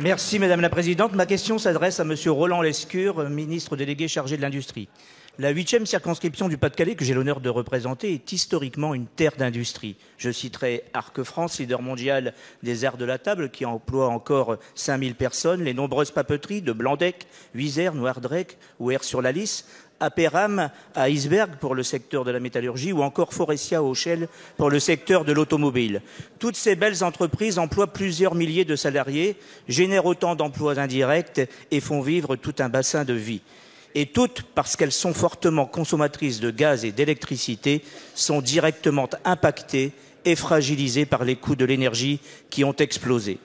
Merci Madame la Présidente. Ma question s'adresse à Monsieur Roland Lescure, ministre délégué chargé de l'Industrie. La 8e circonscription du Pas-de-Calais, que j'ai l'honneur de représenter, est historiquement une terre d'industrie. Je citerai Arc France, leader mondial des arts de la table, qui emploie encore 5000 personnes, les nombreuses papeteries de Blandec, Huizère, Noirdrac ou Air-sur-la-Lys, Aperam à Iceberg pour le secteur de la métallurgie ou encore Forestia au Shell pour le secteur de l'automobile. Toutes ces belles entreprises emploient plusieurs milliers de salariés, génèrent autant d'emplois indirects et font vivre tout un bassin de vie. Et toutes, parce qu'elles sont fortement consommatrices de gaz et d'électricité, sont directement impactées et fragilisées par les coûts de l'énergie qui ont explosé.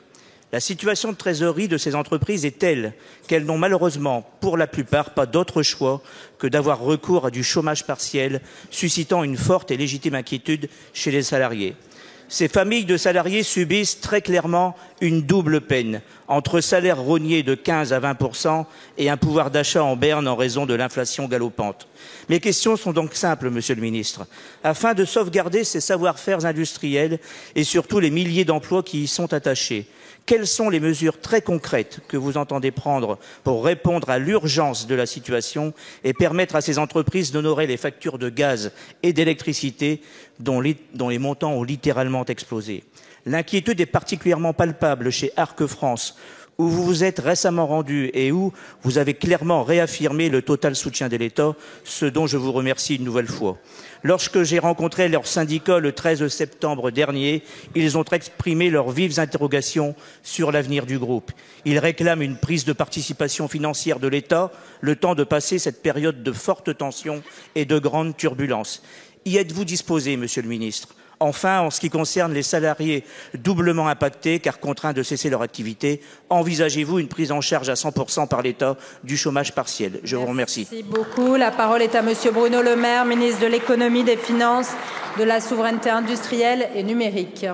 La situation de trésorerie de ces entreprises est telle qu'elles n'ont malheureusement, pour la plupart, pas d'autre choix que d'avoir recours à du chômage partiel, suscitant une forte et légitime inquiétude chez les salariés. Ces familles de salariés subissent très clairement une double peine, entre salaire rogné de 15 à 20% et un pouvoir d'achat en berne en raison de l'inflation galopante. Mes questions sont donc simples, Monsieur le Ministre. Afin de sauvegarder ces savoir-faire industriels et surtout les milliers d'emplois qui y sont attachés, quelles sont les mesures très concrètes que vous entendez prendre pour répondre à l'urgence de la situation et permettre à ces entreprises d'honorer les factures de gaz et d'électricité dont les montants ont littéralement explosé? L'inquiétude est particulièrement palpable chez Arc France, où vous vous êtes récemment rendu et où vous avez clairement réaffirmé le total soutien de l'État, ce dont je vous remercie une nouvelle fois. Lorsque j'ai rencontré leurs syndicats le 13 septembre dernier, ils ont exprimé leurs vives interrogations sur l'avenir du groupe. Ils réclament une prise de participation financière de l'État, le temps de passer cette période de forte tension et de grande turbulence. Y êtes-vous disposé, Monsieur le Ministre? Enfin, en ce qui concerne les salariés doublement impactés car contraints de cesser leur activité, envisagez-vous une prise en charge à 100% par l'État du chômage partiel? Je vous remercie. Merci beaucoup. La parole est à Monsieur Bruno Le Maire, ministre de l'Économie, des Finances, de la Souveraineté industrielle et numérique.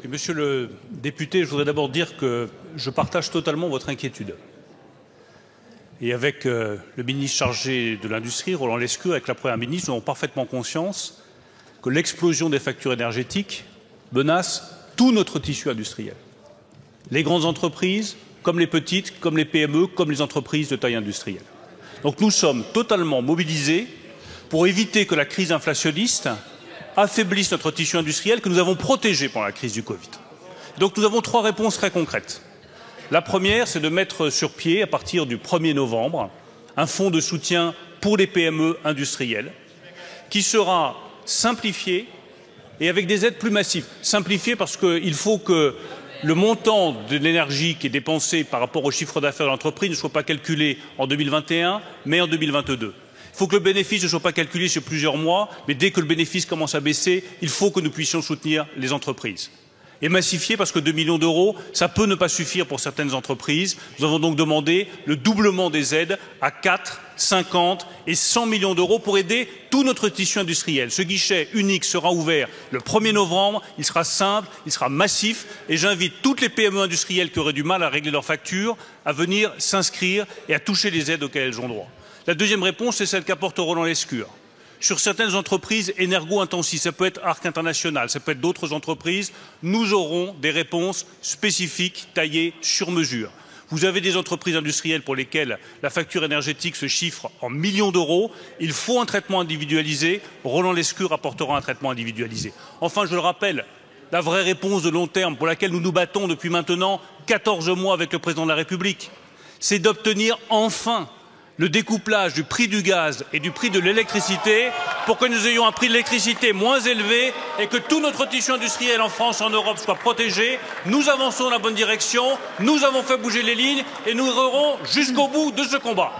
Et monsieur le député, je voudrais d'abord dire que je partage totalement votre inquiétude. Et avec le ministre chargé de l'Industrie, Roland Lescure, avec la Première ministre, nous avons parfaitement conscience que l'explosion des factures énergétiques menace tout notre tissu industriel. Les grandes entreprises, comme les petites, comme les PME, comme les entreprises de taille industrielle. Donc nous sommes totalement mobilisés pour éviter que la crise inflationniste affaiblisse notre tissu industriel que nous avons protégé pendant la crise du Covid. Donc nous avons 3 réponses très concrètes. La première, c'est de mettre sur pied, à partir du 1er novembre, un fonds de soutien pour les PME industrielles, qui sera simplifié et avec des aides plus massives. Simplifié parce qu'il faut que le montant de l'énergie qui est dépensé par rapport au chiffre d'affaires de l'entreprise ne soit pas calculé en 2021, mais en 2022. Il faut que le bénéfice ne soit pas calculé sur plusieurs mois, mais dès que le bénéfice commence à baisser, il faut que nous puissions soutenir les entreprises. Et massifier parce que 2 millions d'euros, ça peut ne pas suffire pour certaines entreprises. Nous avons donc demandé le doublement des aides à 4, 50 et 100 millions d'euros pour aider tout notre tissu industriel. Ce guichet unique sera ouvert le 1er novembre, il sera simple, il sera massif et j'invite toutes les PME industrielles qui auraient du mal à régler leurs factures à venir s'inscrire et à toucher les aides auxquelles elles ont droit. La deuxième réponse, c'est celle qu'apporte Roland Lescure. Sur certaines entreprises énergo-intensives, ça peut être Arc International, ça peut être d'autres entreprises, nous aurons des réponses spécifiques taillées sur mesure. Vous avez des entreprises industrielles pour lesquelles la facture énergétique se chiffre en millions d'euros. Il faut un traitement individualisé. Roland Lescure apportera un traitement individualisé. Enfin, je le rappelle, la vraie réponse de long terme pour laquelle nous nous battons depuis maintenant 14 mois avec le président de la République, c'est d'obtenir enfin le découplage du prix du gaz et du prix de l'électricité pour que nous ayons un prix de l'électricité moins élevé et que tout notre tissu industriel en France, en Europe, soit protégé. Nous avançons dans la bonne direction, nous avons fait bouger les lignes et nous irons jusqu'au bout de ce combat.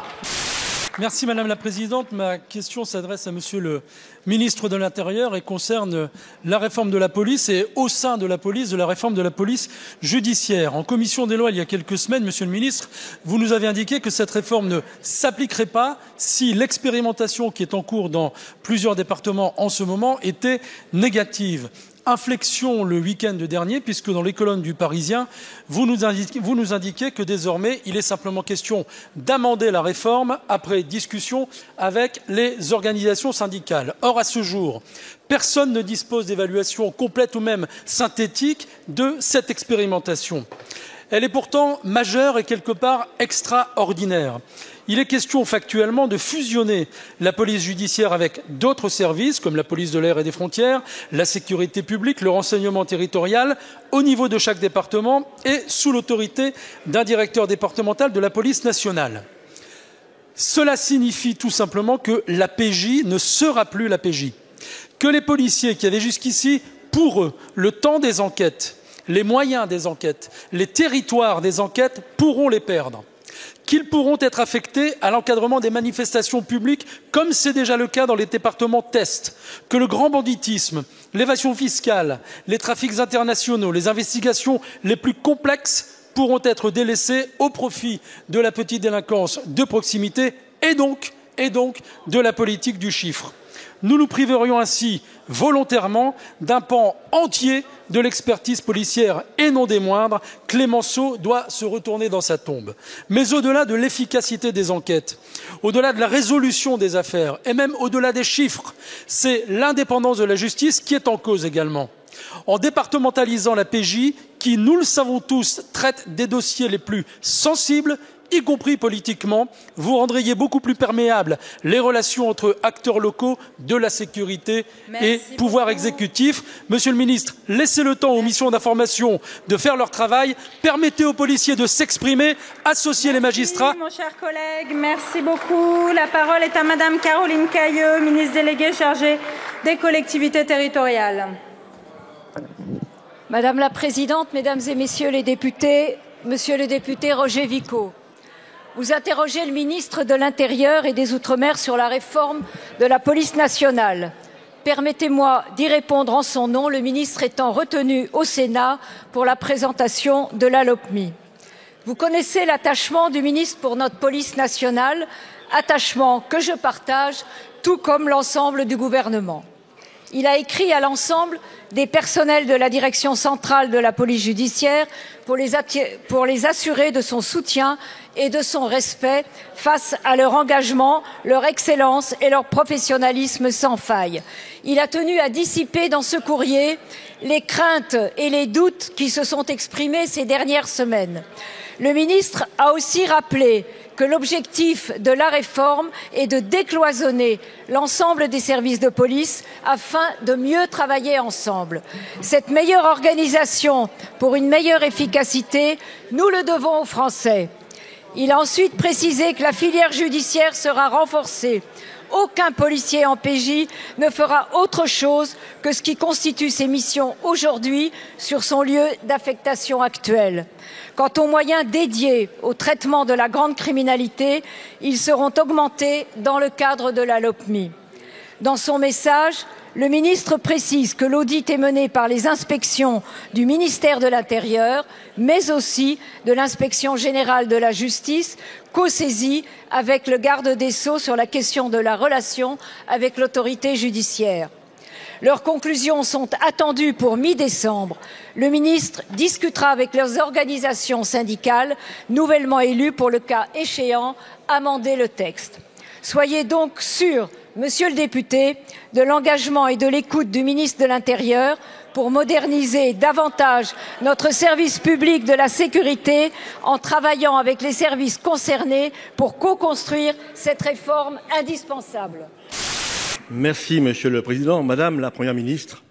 Merci Madame la Présidente. Ma question s'adresse à Monsieur le ministre de l'Intérieur et concerne la réforme de la police et au sein de la police, de la réforme de la police judiciaire. En commission des lois, il y a quelques semaines, Monsieur le ministre, vous nous avez indiqué que cette réforme ne s'appliquerait pas si l'expérimentation qui est en cours dans plusieurs départements en ce moment était négative. Inflexion le week-end dernier, puisque dans les colonnes du Parisien, vous nous indiquez que désormais, il est simplement question d'amender la réforme après discussion avec les organisations syndicales. Or, Or, à ce jour, personne ne dispose d'évaluation complète ou même synthétique de cette expérimentation. Elle est pourtant majeure et quelque part extraordinaire. Il est question factuellement de fusionner la police judiciaire avec d'autres services, comme la police de l'air et des frontières, la sécurité publique, le renseignement territorial, au niveau de chaque département et sous l'autorité d'un directeur départemental de la police nationale. Cela signifie tout simplement que la PJ ne sera plus la PJ, que les policiers qui avaient jusqu'ici, pour eux, le temps des enquêtes, les moyens des enquêtes, les territoires des enquêtes pourront les perdre, qu'ils pourront être affectés à l'encadrement des manifestations publiques, comme c'est déjà le cas dans les départements tests, que le grand banditisme, l'évasion fiscale, les trafics internationaux, les investigations les plus complexes pourront être délaissés au profit de la petite délinquance de proximité et donc de la politique du chiffre. Nous nous priverions ainsi volontairement d'un pan entier de l'expertise policière et non des moindres. Clémenceau doit se retourner dans sa tombe. Mais au-delà de l'efficacité des enquêtes, au-delà de la résolution des affaires et même au-delà des chiffres, c'est l'indépendance de la justice qui est en cause également. En départementalisant la PJ, qui, nous le savons tous, traite des dossiers les plus sensibles, y compris politiquement, vous rendriez beaucoup plus perméables les relations entre acteurs locaux de la sécurité et pouvoir exécutif. Monsieur le ministre, laissez le temps aux missions d'information de faire leur travail, permettez aux policiers de s'exprimer, associez les magistrats. Mon cher collègue, merci beaucoup. La parole est à Madame Caroline Cayeux, ministre déléguée chargée des collectivités territoriales. Madame la Présidente, Mesdames et Messieurs les députés, Monsieur le député Roger Wickau, vous interrogez le ministre de l'Intérieur et des Outre-mer sur la réforme de la police nationale. Permettez-moi d'y répondre en son nom, le ministre étant retenu au Sénat pour la présentation de la LOPMI. Vous connaissez l'attachement du ministre pour notre police nationale, attachement que je partage, tout comme l'ensemble du gouvernement. Il a écrit à l'ensemble des personnels de la direction centrale de la police judiciaire pour les assurer de son soutien et de son respect face à leur engagement, leur excellence et leur professionnalisme sans faille. Il a tenu à dissiper dans ce courrier les craintes et les doutes qui se sont exprimés ces dernières semaines. Le ministre a aussi rappelé que l'objectif de la réforme est de décloisonner l'ensemble des services de police afin de mieux travailler ensemble. Cette meilleure organisation pour une meilleure efficacité, nous le devons aux Français. Il a ensuite précisé que la filière judiciaire sera renforcée. Aucun policier en PJ ne fera autre chose que ce qui constitue ses missions aujourd'hui sur son lieu d'affectation actuel. Quant aux moyens dédiés au traitement de la grande criminalité, ils seront augmentés dans le cadre de la LOPMI. Dans son message, le ministre précise que l'audit est mené par les inspections du ministère de l'Intérieur, mais aussi de l'inspection générale de la justice, co-saisie avec le garde des Sceaux sur la question de la relation avec l'autorité judiciaire. Leurs conclusions sont attendues pour mi-décembre. Le ministre discutera avec leurs organisations syndicales, nouvellement élues pour le cas échéant, amender le texte. Soyez donc sûr, Monsieur le député, de l'engagement et de l'écoute du ministre de l'Intérieur pour moderniser davantage notre service public de la sécurité en travaillant avec les services concernés pour co-construire cette réforme indispensable. Merci, Monsieur le Président. Madame la Première ministre,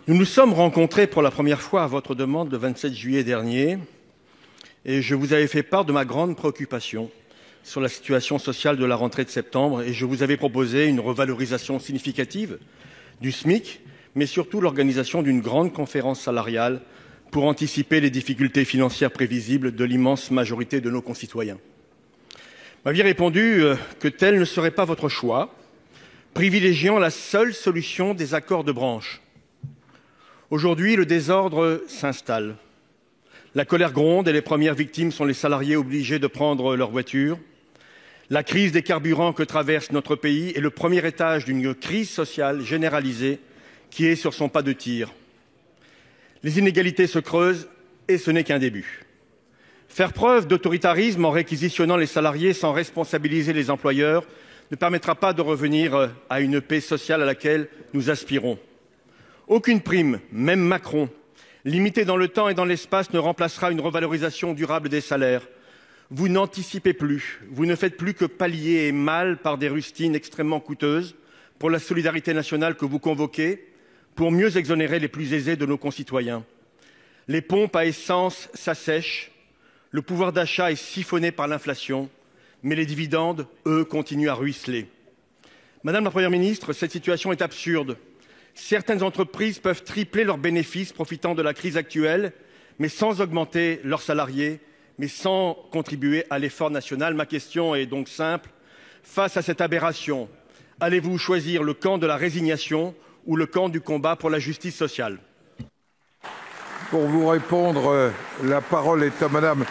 nous nous sommes rencontrés pour la première fois à votre demande le 27 juillet dernier et je vous avais fait part de ma grande préoccupation sur la situation sociale de la rentrée de septembre et je vous avais proposé une revalorisation significative du SMIC, mais surtout l'organisation d'une grande conférence salariale pour anticiper les difficultés financières prévisibles de l'immense majorité de nos concitoyens. Vous m'aviez répondu que tel ne serait pas votre choix, privilégiant la seule solution des accords de branche. Aujourd'hui, le désordre s'installe. La colère gronde et les premières victimes sont les salariés obligés de prendre leur voiture. La crise des carburants que traverse notre pays est le premier étage d'une crise sociale généralisée qui est sur son pas de tir. Les inégalités se creusent et ce n'est qu'un début. Faire preuve d'autoritarisme en réquisitionnant les salariés sans responsabiliser les employeurs ne permettra pas de revenir à une paix sociale à laquelle nous aspirons. Aucune prime, même Macron, limitée dans le temps et dans l'espace, ne remplacera une revalorisation durable des salaires. Vous n'anticipez plus, vous ne faites plus que pallier et mal par des rustines extrêmement coûteuses pour la solidarité nationale que vous convoquez, pour mieux exonérer les plus aisés de nos concitoyens. Les pompes à essence s'assèchent, le pouvoir d'achat est siphonné par l'inflation, mais les dividendes, eux, continuent à ruisseler. Madame la Première ministre, cette situation est absurde. Certaines entreprises peuvent tripler leurs bénéfices profitant de la crise actuelle, mais sans augmenter leurs salariés, mais sans contribuer à l'effort national. Ma question est donc simple. Face à cette aberration, allez-vous choisir le camp de la résignation ou le camp du combat pour la justice sociale? Pour vous répondre, la parole est à Madame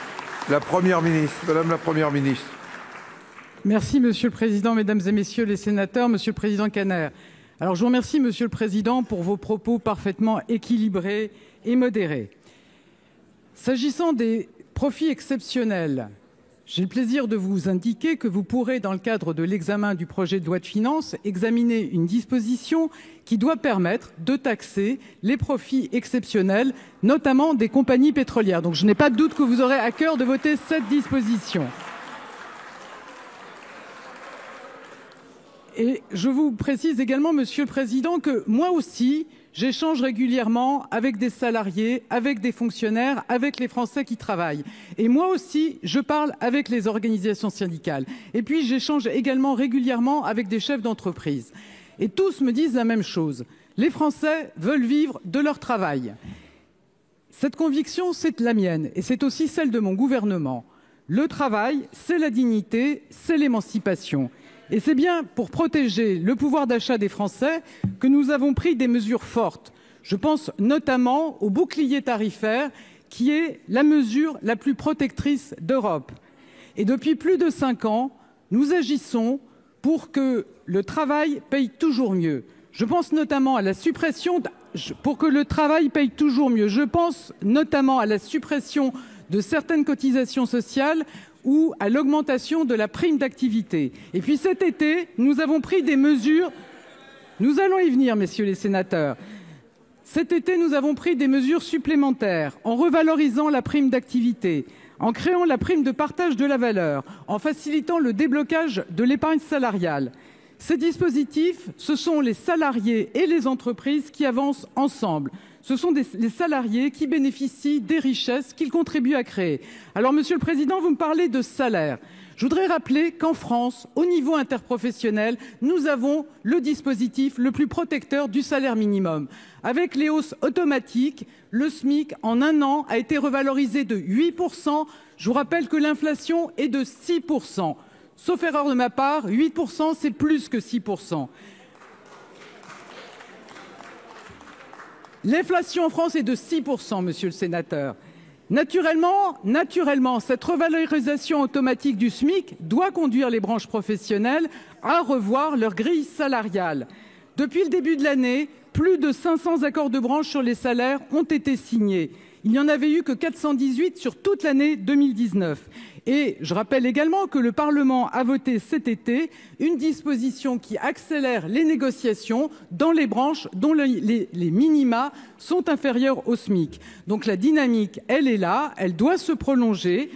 la Première ministre. Madame la Première ministre. Merci Monsieur le Président, Mesdames et Messieurs les sénateurs, Monsieur le Président Kanner. Alors je vous remercie Monsieur le Président pour vos propos parfaitement équilibrés et modérés. S'agissant des profits exceptionnels, j'ai le plaisir de vous indiquer que vous pourrez, dans le cadre de l'examen du projet de loi de finances, examiner une disposition qui doit permettre de taxer les profits exceptionnels, notamment des compagnies pétrolières. Donc je n'ai pas de doute que vous aurez à cœur de voter cette disposition. Et je vous précise également, Monsieur le Président, que moi aussi, j'échange régulièrement avec des salariés, avec des fonctionnaires, avec les Français qui travaillent. Et moi aussi, je parle avec les organisations syndicales. Et puis, j'échange également régulièrement avec des chefs d'entreprise. Et tous me disent la même chose. Les Français veulent vivre de leur travail. Cette conviction, c'est la mienne. Et c'est aussi celle de mon gouvernement. Le travail, c'est la dignité, c'est l'émancipation. Et c'est bien pour protéger le pouvoir d'achat des Français que nous avons pris des mesures fortes. Je pense notamment au bouclier tarifaire, qui est la mesure la plus protectrice d'Europe. Et depuis plus de 5 ans, nous agissons pour que le travail paye toujours mieux. Je pense notamment à la suppression pour que le travail paye toujours mieux. Je pense notamment à la suppression de certaines cotisations sociales ou à l'augmentation de la prime d'activité. Et puis cet été, nous avons pris des mesures. Nous allons y venir, messieurs les sénateurs. Cet été, nous avons pris des mesures supplémentaires en revalorisant la prime d'activité, en créant la prime de partage de la valeur, en facilitant le déblocage de l'épargne salariale. Ces dispositifs, ce sont les salariés et les entreprises qui avancent ensemble. Ce sont les salariés qui bénéficient des richesses qu'ils contribuent à créer. Alors, Monsieur le Président, vous me parlez de salaire. Je voudrais rappeler qu'en France, au niveau interprofessionnel, nous avons le dispositif le plus protecteur du salaire minimum. Avec les hausses automatiques, le SMIC, en 1 an, a été revalorisé de 8%. Je vous rappelle que l'inflation est de 6%. Sauf erreur de ma part, 8%, c'est plus que 6%. L'inflation en France est de 6%, monsieur le sénateur. Naturellement, cette revalorisation automatique du SMIC doit conduire les branches professionnelles à revoir leur grille salariale. Depuis le début de l'année, plus de 500 accords de branche sur les salaires ont été signés. Il n'y en avait eu que 418 sur toute l'année 2019. Et je rappelle également que le Parlement a voté cet été une disposition qui accélère les négociations dans les branches dont les minima sont inférieurs au SMIC. Donc la dynamique, elle est là, elle doit se prolonger,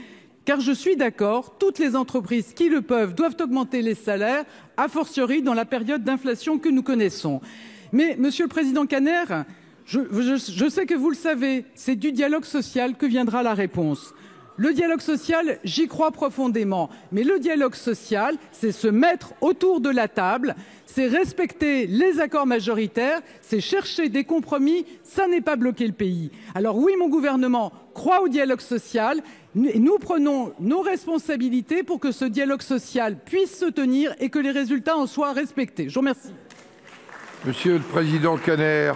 car je suis d'accord, toutes les entreprises qui le peuvent doivent augmenter les salaires, a fortiori dans la période d'inflation que nous connaissons. Mais, Monsieur le Président Kanner, je sais que vous le savez, c'est du dialogue social que viendra la réponse. Le dialogue social, j'y crois profondément. Mais le dialogue social, c'est se mettre autour de la table, c'est respecter les accords majoritaires, c'est chercher des compromis, ça n'est pas bloquer le pays. Alors oui, mon gouvernement croit au dialogue social et nous prenons nos responsabilités pour que ce dialogue social puisse se tenir et que les résultats en soient respectés. Je vous remercie. Monsieur le Président Kanner.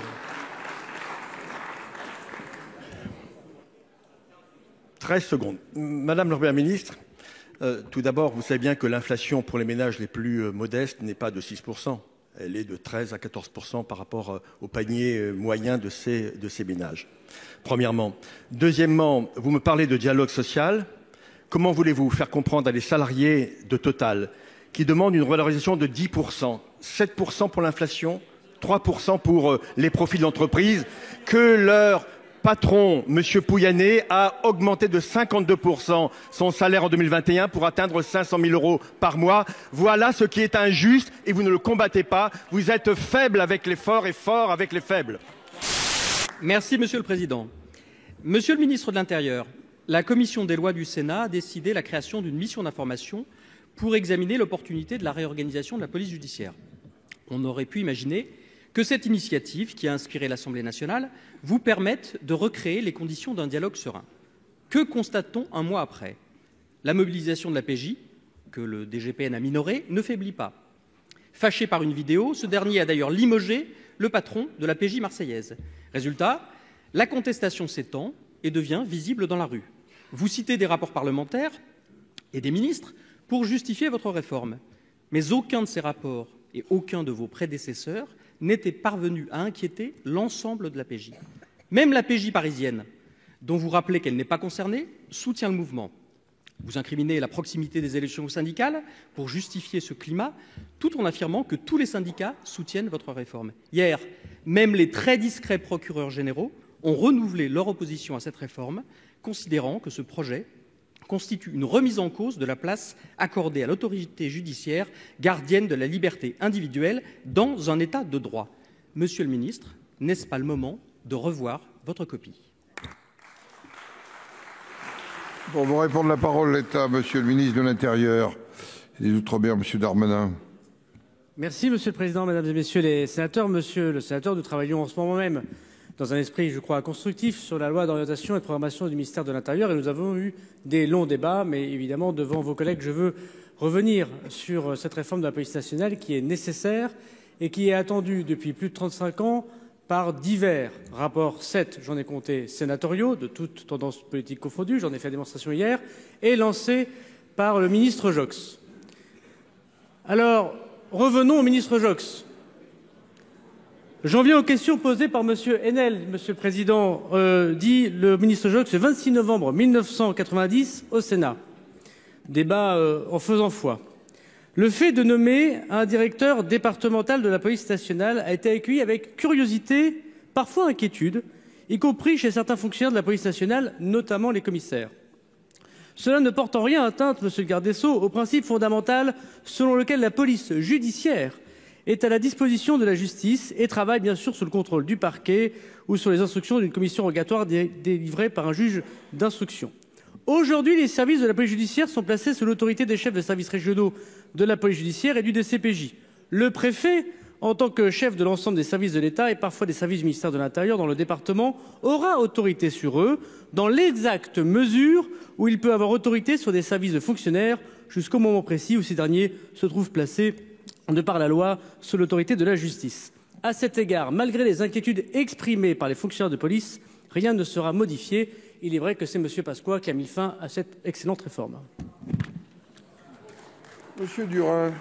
13 secondes. Madame la Première ministre, tout d'abord, vous savez bien que l'inflation pour les ménages les plus modestes n'est pas de 6%. Elle est de 13 à 14% par rapport au panier moyen de ces ménages. Premièrement. Deuxièmement, vous me parlez de dialogue social. Comment voulez-vous faire comprendre à les salariés de Total qui demande une revalorisation de 10%, 7% pour l'inflation, 3% pour les profits de l'entreprise, que leur patron, M. Pouyanné, a augmenté de 52% son salaire en 2021 pour atteindre 500 000 € par mois. Voilà ce qui est injuste et vous ne le combattez pas. Vous êtes faible avec les forts et fort avec les faibles. Merci, Monsieur le Président. Monsieur le ministre de l'Intérieur, la commission des lois du Sénat a décidé la création d'une mission d'information pour examiner l'opportunité de la réorganisation de la police judiciaire. On aurait pu imaginer que cette initiative, qui a inspiré l'Assemblée nationale, vous permette de recréer les conditions d'un dialogue serein. Que constate-t-on un mois après? La mobilisation de la PJ, que le DGPN a minorée, ne faiblit pas. Fâché par une vidéo, ce dernier a d'ailleurs limogé le patron de la PJ marseillaise. Résultat, la contestation s'étend et devient visible dans la rue. Vous citez des rapports parlementaires et des ministres pour justifier votre réforme. Mais aucun de ces rapports et aucun de vos prédécesseurs n'était parvenu à inquiéter l'ensemble de la PJ. Même la PJ parisienne, dont vous rappelez qu'elle n'est pas concernée, soutient le mouvement. Vous incriminez la proximité des élections syndicales pour justifier ce climat, tout en affirmant que tous les syndicats soutiennent votre réforme. Hier, même les très discrets procureurs généraux ont renouvelé leur opposition à cette réforme, considérant que ce projet constitue une remise en cause de la place accordée à l'autorité judiciaire, gardienne de la liberté individuelle dans un État de droit. Monsieur le ministre, n'est-ce pas le moment de revoir votre copie? Pour vous répondre, la parole est à Monsieur le ministre de l'Intérieur et des Outre-mer, Monsieur Darmanin. Merci Monsieur le Président, Mesdames et Messieurs les sénateurs. Monsieur le sénateur, nous travaillons en ce moment même dans un esprit, je crois, constructif sur la loi d'orientation et de programmation du ministère de l'Intérieur et nous avons eu des longs débats, mais évidemment, devant vos collègues, je veux revenir sur cette réforme de la police nationale qui est nécessaire et qui est attendue depuis plus de 35 ans par divers rapports, 7, j'en ai compté, sénatoriaux, de toutes tendances politiques confondues, j'en ai fait la démonstration hier, et lancés par le ministre Jox. Alors, revenons au ministre Jox. J'en viens aux questions posées par Monsieur Henel, Monsieur le Président, dit le ministre Jox le 26 novembre 1990 au Sénat. Débat en faisant foi. Le fait de nommer un directeur départemental de la police nationale a été accueilli avec curiosité, parfois inquiétude, y compris chez certains fonctionnaires de la police nationale, notamment les commissaires. Cela ne porte en rien atteinte, Monsieur le garde des Sceaux, au principe fondamental selon lequel la police judiciaire est à la disposition de la justice et travaille bien sûr sous le contrôle du parquet ou sur les instructions d'une commission rogatoire délivrée par un juge d'instruction. Aujourd'hui, les services de la police judiciaire sont placés sous l'autorité des chefs de services régionaux de la police judiciaire et du DCPJ. Le préfet, en tant que chef de l'ensemble des services de l'État et parfois des services du ministère de l'Intérieur dans le département, aura autorité sur eux dans l'exacte mesure où il peut avoir autorité sur des services de fonctionnaires jusqu'au moment précis où ces derniers se trouvent placés de par la loi sous l'autorité de la justice. À cet égard, malgré les inquiétudes exprimées par les fonctionnaires de police, rien ne sera modifié. Il est vrai que c'est M. Pasqua qui a mis fin à cette excellente réforme. Monsieur Durin.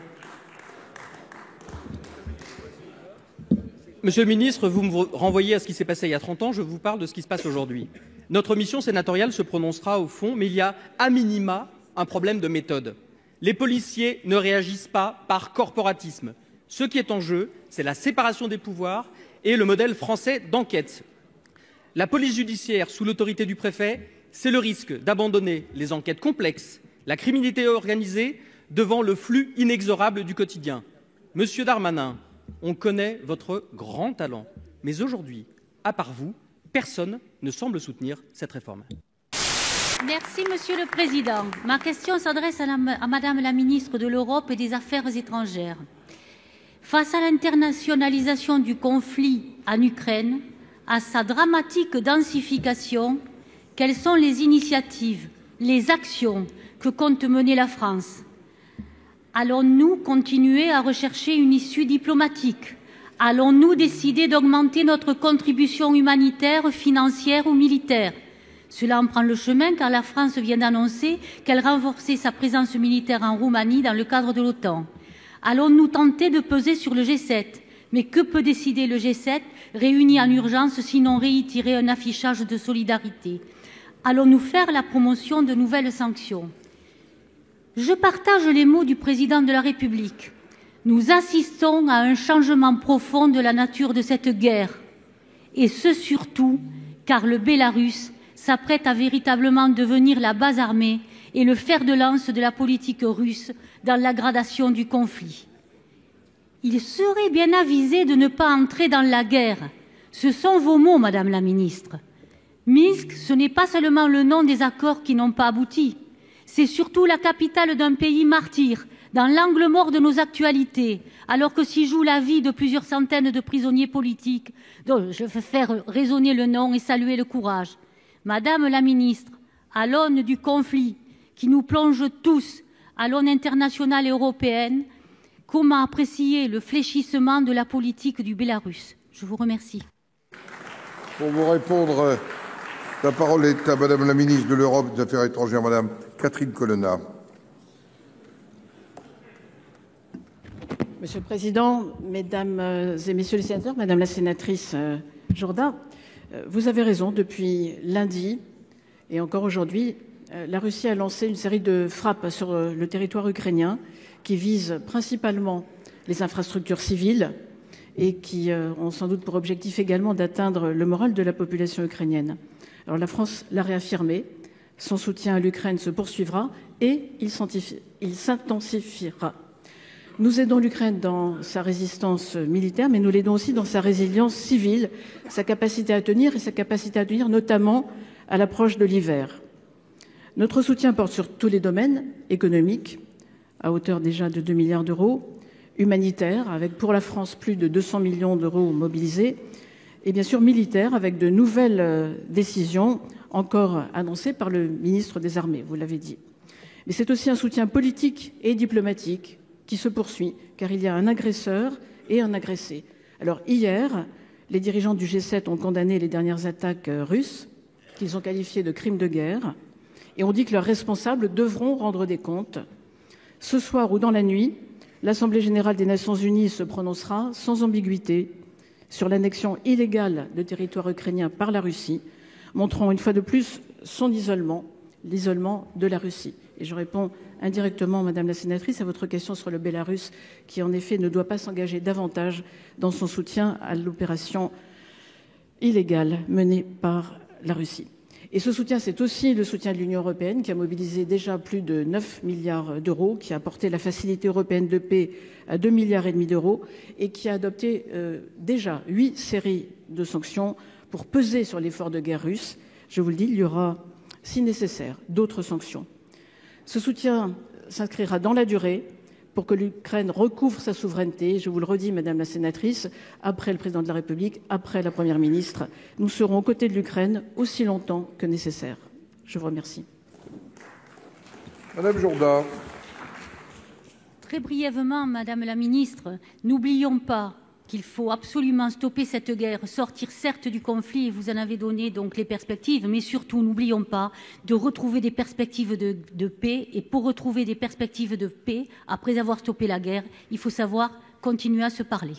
Monsieur le ministre, vous me renvoyez à ce qui s'est passé il y a 30 ans, je vous parle de ce qui se passe aujourd'hui. Notre mission sénatoriale se prononcera au fond, mais il y a à minima un problème de méthode. Les policiers ne réagissent pas par corporatisme. Ce qui est en jeu, c'est la séparation des pouvoirs et le modèle français d'enquête. La police judiciaire, sous l'autorité du préfet, c'est le risque d'abandonner les enquêtes complexes, la criminalité organisée, devant le flux inexorable du quotidien. Monsieur Darmanin, on connaît votre grand talent, mais aujourd'hui, à part vous, personne ne semble soutenir cette réforme. Merci, Monsieur le Président. Ma question s'adresse à Madame la Ministre de l'Europe et des Affaires étrangères. Face à l'internationalisation du conflit en Ukraine, à sa dramatique densification, quelles sont les initiatives, les actions que compte mener la France? Allons-nous continuer à rechercher une issue diplomatique? Allons-nous décider d'augmenter notre contribution humanitaire, financière ou militaire? Cela en prend le chemin car la France vient d'annoncer qu'elle renforçait sa présence militaire en Roumanie dans le cadre de l'OTAN. Allons-nous tenter de peser sur le G7? Mais que peut décider le G7 réuni en urgence sinon réitérer un affichage de solidarité? Allons-nous faire la promotion de nouvelles sanctions? Je partage les mots du président de la République. Nous assistons à un changement profond de la nature de cette guerre. Et ce surtout car le Bélarus s'apprête à véritablement devenir la base armée et le fer de lance de la politique russe dans l'aggravation du conflit. Il serait bien avisé de ne pas entrer dans la guerre. Ce sont vos mots, Madame la Ministre. Minsk, ce n'est pas seulement le nom des accords qui n'ont pas abouti. C'est surtout la capitale d'un pays martyr, dans l'angle mort de nos actualités, alors que s'y joue la vie de plusieurs centaines de prisonniers politiques, dont je veux faire résonner le nom et saluer le courage. Madame la Ministre, à l'aune du conflit qui nous plonge tous, à l'aune internationale et européenne, comment apprécier le fléchissement de la politique du Bélarus? Je vous remercie. Pour vous répondre, la parole est à Madame la Ministre de l'Europe et des Affaires étrangères, Madame Catherine Colonna. Monsieur le Président, Mesdames et Messieurs les sénateurs, Madame la sénatrice Jourda, vous avez raison, depuis lundi et encore aujourd'hui, la Russie a lancé une série de frappes sur le territoire ukrainien qui visent principalement les infrastructures civiles et qui ont sans doute pour objectif également d'atteindre le moral de la population ukrainienne. Alors la France l'a réaffirmé, son soutien à l'Ukraine se poursuivra et il s'intensifiera. Nous aidons l'Ukraine dans sa résistance militaire, mais nous l'aidons aussi dans sa résilience civile, sa capacité à tenir et sa capacité à tenir notamment à l'approche de l'hiver. Notre soutien porte sur tous les domaines économiques, à hauteur déjà de 2 milliards d'euros, humanitaire, avec pour la France plus de 200 millions d'euros mobilisés, et bien sûr militaire, avec de nouvelles décisions encore annoncées par le ministre des Armées, vous l'avez dit. Mais c'est aussi un soutien politique et diplomatique qui se poursuit, car il y a un agresseur et un agressé. Alors hier, les dirigeants du G7 ont condamné les dernières attaques russes, qu'ils ont qualifiées de crimes de guerre, et ont dit que leurs responsables devront rendre des comptes. Ce soir ou dans la nuit, l'Assemblée générale des Nations unies se prononcera sans ambiguïté sur l'annexion illégale de territoire ukrainien par la Russie, montrant une fois de plus son isolement, l'isolement de la Russie. Et je réponds indirectement, Madame la sénatrice, à votre question sur le Bélarus, qui en effet ne doit pas s'engager davantage dans son soutien à l'opération illégale menée par la Russie. Et ce soutien, c'est aussi le soutien de l'Union européenne, qui a mobilisé déjà plus de 9 milliards d'euros, qui a porté la facilité européenne de paix à 2,5 milliards d'euros, et qui a adopté déjà 8 séries de sanctions pour peser sur l'effort de guerre russe. Je vous le dis, il y aura, si nécessaire, d'autres sanctions. Ce soutien s'inscrira dans la durée pour que l'Ukraine recouvre sa souveraineté. Je vous le redis, Madame la sénatrice, après le Président de la République, après la Première ministre, nous serons aux côtés de l'Ukraine aussi longtemps que nécessaire. Je vous remercie. Madame Jourda. Très brièvement, Madame la Ministre, n'oublions pas qu'il faut absolument stopper cette guerre, sortir certes du conflit, et vous en avez donné donc les perspectives, mais surtout n'oublions pas de retrouver des perspectives de paix. Et pour retrouver des perspectives de paix, après avoir stoppé la guerre, il faut savoir continuer à se parler.